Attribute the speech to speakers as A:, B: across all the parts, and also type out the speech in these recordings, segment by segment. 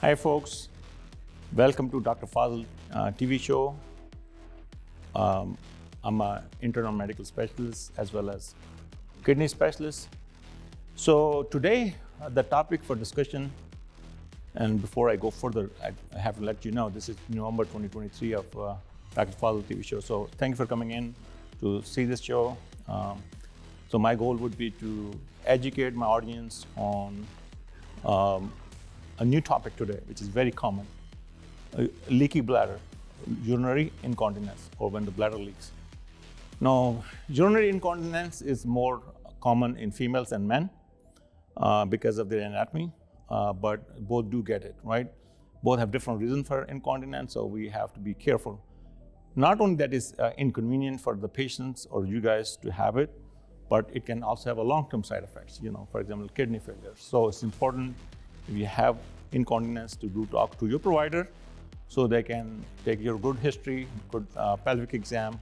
A: Hi folks, welcome to Dr. Fazil TV show. I'm an internal medical specialist as well as kidney specialist. So today the topic for discussion, and before I go further, I have to let you know this is November 2023 of Dr. Fazil TV show. So thank you for coming in to see this show. So my goal would be to educate my audience on a new topic today, which is very common: leaky bladder, urinary incontinence, or when the bladder leaks. Now, urinary incontinence is more common in females and men because of their anatomy, but both do get it, right? Both have different reasons for incontinence, so we have to be careful. Not only that is inconvenient for the patients or you guys to have it, but it can also have a long-term side effects, for example, kidney failure. So it's important if you have incontinence to talk to your provider so they can take your good history, good pelvic exam,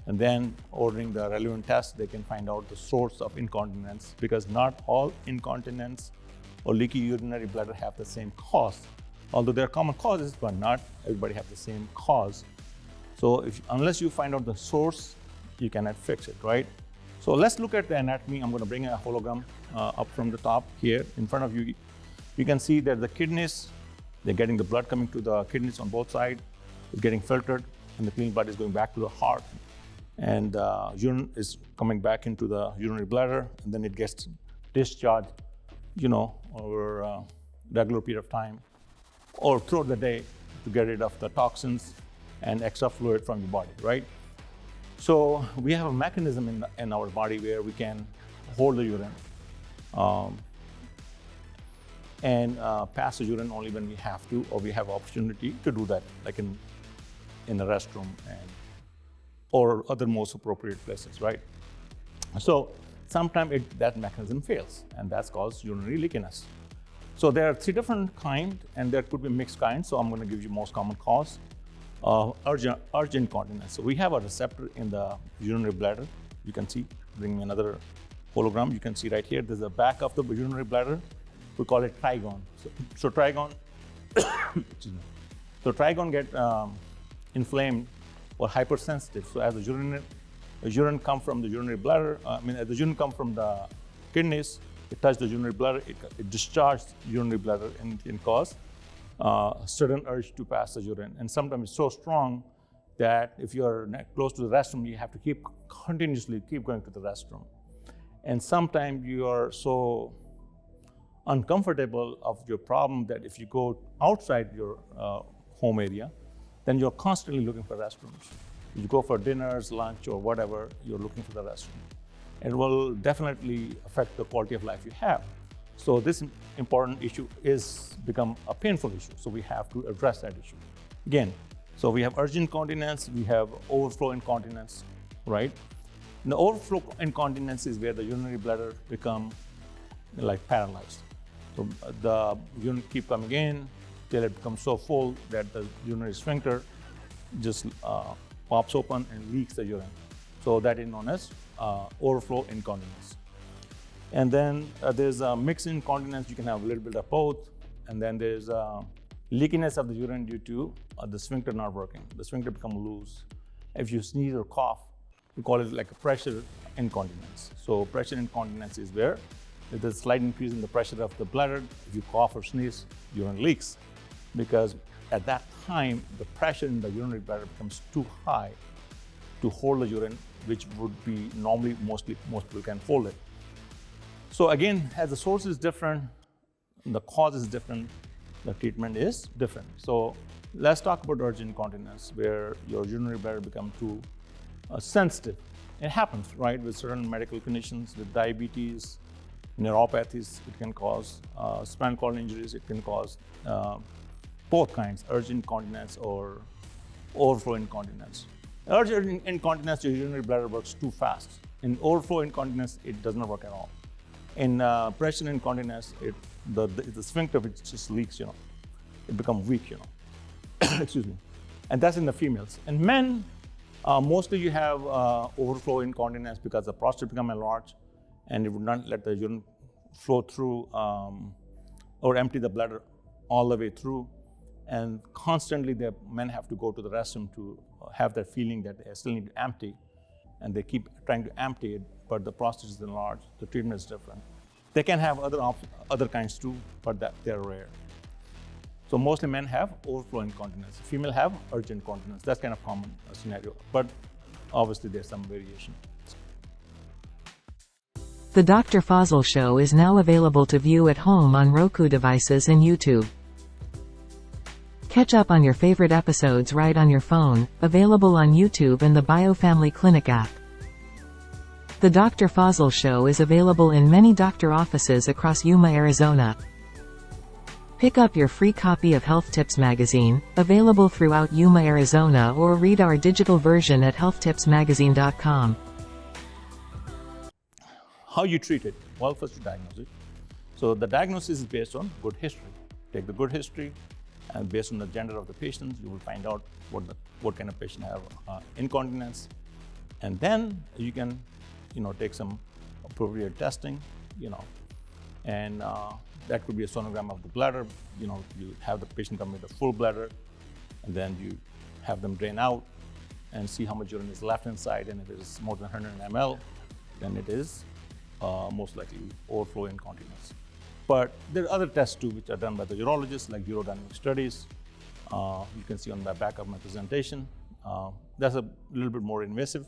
A: and then ordering the relevant tests, they can find out the source of incontinence, because not all incontinence or leaky urinary bladder have the same cause. Although there are common causes, but not everybody have the same cause. So unless you find out the source, you cannot fix it, right? So let's look at the anatomy. I'm going to bring a hologram up from the top here in front of you. You can see that the kidneys, they're getting the blood coming to the kidneys on both sides. It's getting filtered, and the clean blood is going back to the heart. And urine is coming back into the urinary bladder, and then it gets discharged, over a regular period of time or throughout the day to get rid of the toxins and extra fluid from your body, right? So we have a mechanism in our body where we can hold the urine and pass the urine only when we have to, or we have opportunity to do that, like in the restroom or other most appropriate places, right? So sometimes that mechanism fails, and that's called urinary leakiness. So there are three different kinds, and there could be mixed kinds. So I'm going to give you most common cause. Urgent incontinence. So we have a receptor in the urinary bladder. You can see, bring me another hologram. You can see right here, there's a back of the urinary bladder. We call it trigone. So trigone, get inflamed or hypersensitive. So as the urine come from the urinary bladder, as the urine come from the kidneys, it touches the urinary bladder, it discharges urinary bladder and can cause sudden urge to pass the urine. And sometimes it's so strong that if you're close to the restroom, you have to continuously keep going to the restroom. And sometimes you are so uncomfortable of your problem that if you go outside your home area, then you're constantly looking for restrooms. You go for dinners, lunch, or whatever, you're looking for the restroom. It will definitely affect the quality of life you have. So this important issue is become a painful issue. So we have to address that issue. Again, so we have urgent incontinence, we have overflow incontinence, right? And the overflow incontinence is where the urinary bladder become like paralyzed. So the urine keep coming in till it becomes so full that the urinary sphincter just pops open and leaks the urine. So that is known as overflow incontinence. And then there's a mixed incontinence. You can have a little bit of both. And then there's leakiness of the urine due to the sphincter not working. The sphincter become loose. If you sneeze or cough, we call it like a pressure incontinence. So pressure incontinence is where there's a slight increase in the pressure of the bladder. If you cough or sneeze, urine leaks, because at that time, the pressure in the urinary bladder becomes too high to hold the urine, which would be normally most people can hold it. So again, as the source is different, the cause is different, the treatment is different. So let's talk about urgent incontinence, where your urinary bladder becomes too sensitive. It happens, right, with certain medical conditions, with diabetes, neuropathies. It can cause spinal cord injuries. It can cause both kinds, urgent incontinence or overflow incontinence. Urgent incontinence, your urinary bladder works too fast. In overflow incontinence, it does not work at all. In pressure incontinence, the sphincter which just leaks, it becomes weak, excuse me. And that's in the females. In men, mostly you have overflow incontinence because the prostate become enlarged and it would not let the urine flow through or empty the bladder all the way through. And constantly the men have to go to the restroom to have that feeling that they still need to empty. And they keep trying to empty it, but the prostate is enlarged, the treatment is different. They can have other kinds too, but they're rare. So mostly men have overflow incontinence. Female have urgent incontinence. That's kind of common scenario, but obviously there's some variation.
B: The Dr. Fazil Show is now available to view at home on Roku devices and YouTube. Catch up on your favorite episodes right on your phone, available on YouTube and the BioFamily Clinic app. The Dr. Fazil Show is available in many doctor offices across Yuma, Arizona. Pick up your free copy of Health Tips magazine, available throughout Yuma, Arizona, or read our digital version at healthtipsmagazine.com.
A: How you treat it? Well, first you diagnose it. So the diagnosis is based on good history. Take the good history, and based on the gender of the patient, you will find out what kind of patient have incontinence, and then you can, take some appropriate testing, and that could be a sonogram of the bladder. You have the patient come with a full bladder, and then you have them drain out and see how much urine is left inside, and if it is more than 100 ml, then it is most likely overflow incontinence. But there are other tests too, which are done by the urologists, like urodynamic studies. You can see on the back of my presentation. That's a little bit more invasive.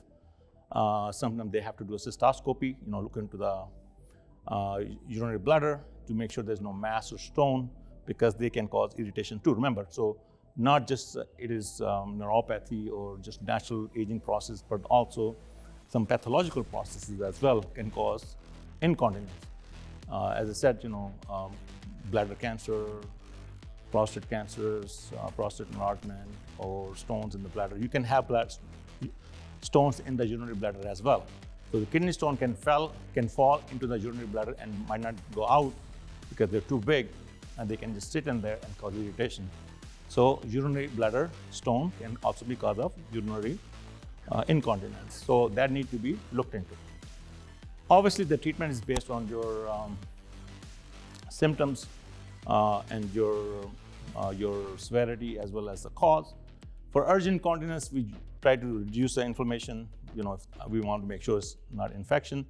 A: Sometimes they have to do a cystoscopy, look into the urinary bladder to make sure there's no mass or stone, because they can cause irritation too. Remember, so not just it is neuropathy or just natural aging process, but also some pathological processes as well can cause incontinence. As I said, bladder cancer, prostate cancers, prostate enlargement, or stones in the bladder. You can have stones in the urinary bladder as well. So the kidney stone can fall into the urinary bladder and might not go out because they're too big, and they can just sit in there and cause irritation. So urinary bladder stone can also be cause of urinary incontinence. So that needs to be looked into. Obviously, the treatment is based on your symptoms and your severity as well as the cause. For urgent incontinence, we try to reduce the inflammation. If we want to make sure it's not infection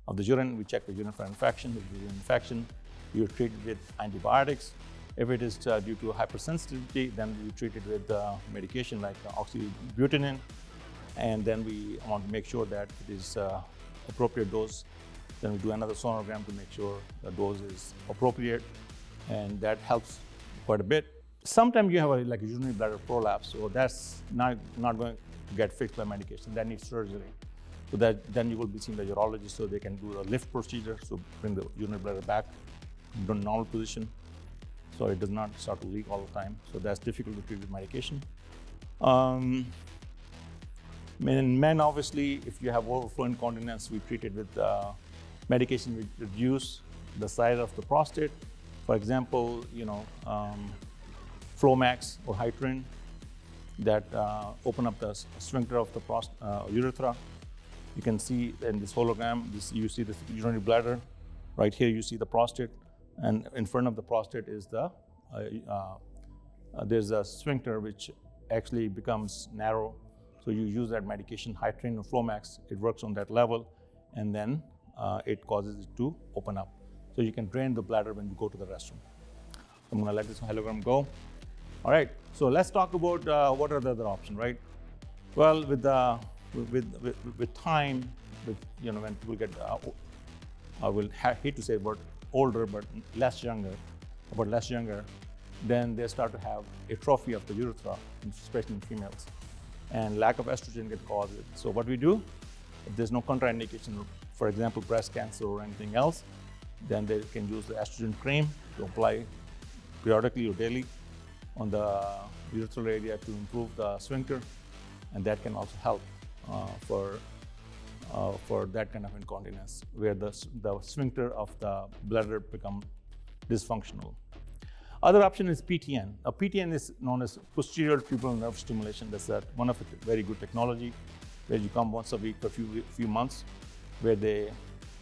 A: of the urine, we check the urine for infection. If it's an infection, you treat it with antibiotics. If it is due to hypersensitivity, then we treat it with medication like oxybutinin. And then we want to make sure that it is appropriate dose. Then we do another sonogram to make sure the dose is appropriate, and that helps quite a bit. Sometimes you have a urinary bladder prolapse, so that's not going to get fixed by medication. That needs surgery. So then you will be seeing the urologist, so they can do a lift procedure, so bring the urinary bladder back to normal position, so it does not start to leak all the time. So that's difficult to treat with medication. In men, obviously, if you have overflow incontinence, we treat it with medication which reduce the size of the prostate. For example, Flomax or Hytrin that open up the sphincter of the urethra. You can see in this hologram, you see the urinary bladder. Right here, you see the prostate, and in front of the prostate is there's a sphincter which actually becomes narrow. So you use that medication, Hytrin or Flomax, it works on that level, and then it causes it to open up. So you can drain the bladder when you go to the restroom. I'm gonna let this hologram go. All right, so let's talk about what are the other options, right? Well, with time, when people get, I will hate to say the word older, but less younger, then they start to have atrophy of the urethra, especially in females. And lack of estrogen can cause it. So what we do, if there's no contraindication, for example, breast cancer or anything else, then they can use the estrogen cream to apply periodically or daily on the urethral area to improve the sphincter, and that can also help for that kind of incontinence, where the sphincter of the bladder become dysfunctional. Other option is PTN. PTN is known as posterior tubal nerve stimulation. That's one of the very good technology, where you come once a week for a few months, where the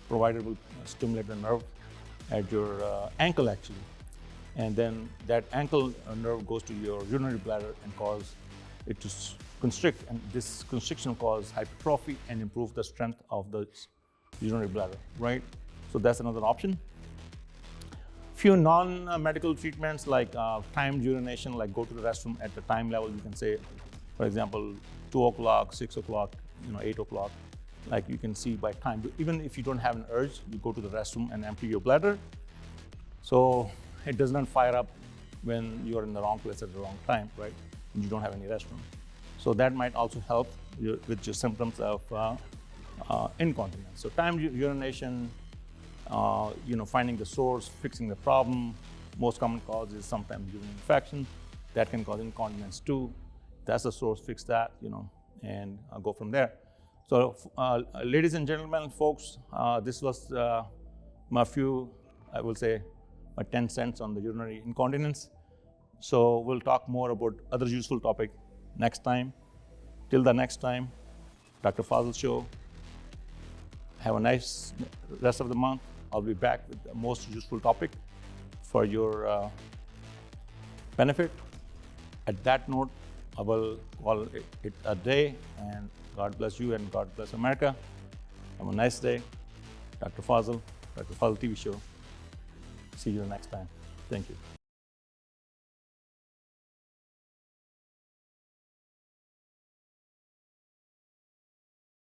A: provider will stimulate the nerve at your ankle actually, and then that ankle nerve goes to your urinary bladder and cause it to constrict, and this constriction causes hypertrophy and improve the strength of the urinary bladder, right? So that's another option. Few non-medical treatments like timed urination, like go to the restroom at the time level. You can say, for example, 2 o'clock, 6 o'clock, 8 o'clock. Like you can see by time, even if you don't have an urge, you go to the restroom and empty your bladder. So it does not fire up when you're in the wrong place at the wrong time, right? And you don't have any restroom. So that might also help with your symptoms of incontinence. So timed urination, finding the source, fixing the problem. Most common cause is sometimes urinary infection. That can cause incontinence too. That's the source, fix that, and go from there. So ladies and gentlemen, folks, this was my few, I will say, my 10 cents on the urinary incontinence. So we'll talk more about other useful topic next time. Till the next time, Dr. Fazil Show. Have a nice rest of the month. I'll be back with the most useful topic for your benefit. At that note, I will call it a day, and God bless you and God bless America. Have a nice day. Dr. Fazil TV Show. See you next time. Thank you.